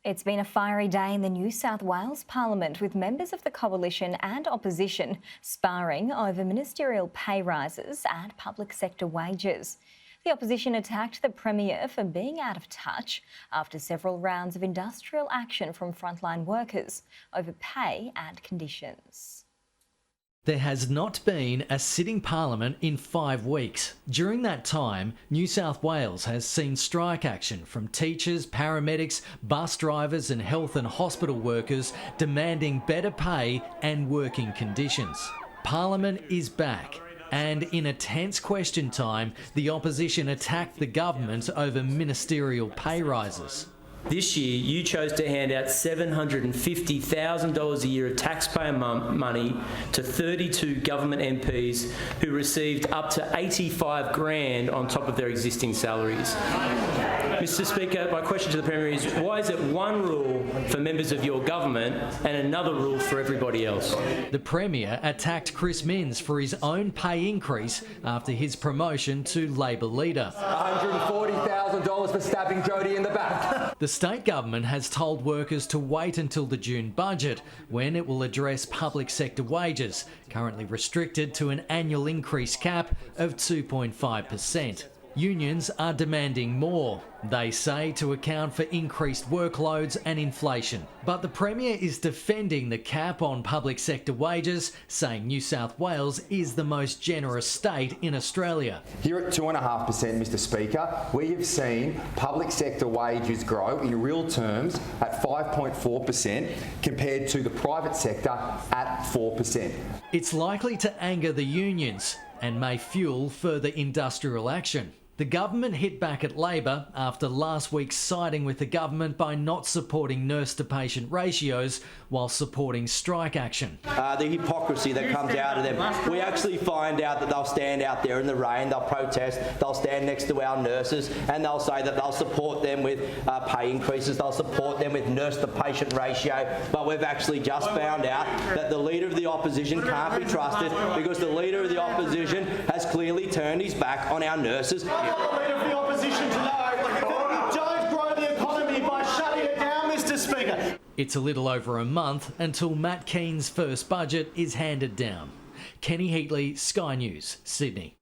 It's been a fiery day in the New South Wales Parliament, with members of the coalition and opposition sparring over ministerial pay rises and public sector wages. The opposition attacked the Premier for being out of touch after several rounds of industrial action from frontline workers over pay and conditions. There has not been a sitting parliament in 5 weeks. During that time, New South Wales has seen strike action from teachers, paramedics, bus drivers and health and hospital workers demanding better pay and working conditions. Parliament is back. And in a tense question time, the opposition attacked the government over ministerial pay rises. This year, you chose to hand out $750,000 a year of taxpayer money to 32 government MPs who received up to 85 grand on top of their existing salaries. Mr. Speaker, my question to the Premier is, why is it one rule for members of your government and another rule for everybody else? The Premier attacked Chris Minns for his own pay increase after his promotion to Labor leader. $140,000 for stabbing Jody in the back. The state government has told workers to wait until the June budget, when it will address public sector wages, currently restricted to an annual increase cap of 2.5%. Unions are demanding more, they say, to account for increased workloads and inflation. But the Premier is defending the cap on public sector wages, saying New South Wales is the most generous state in Australia. Here at 2.5%, Mr. Speaker, we have seen public sector wages grow in real terms at 5.4% compared to the private sector at 4%. It's likely to anger the unions and may fuel further industrial action. The government hit back at Labor after last week's siding with the government by not supporting nurse-to-patient ratios while supporting strike action. The hypocrisy that comes out of them. We actually find out that they'll stand out there in the rain, they'll protest, they'll stand next to our nurses and they'll say that they'll support them with pay increases, they'll support them with nurse-to-patient ratio, but we've actually just found out that the Leader of the Opposition can't be trusted because the Leader of the Opposition has clearly turned his back on our nurses. The Leader of the Opposition to know that you don't grow the economy by shutting it down, Mr. Speaker. It's a little over a month until Matt Keane's first budget is handed down. Kenny Heatley, Sky News, Sydney.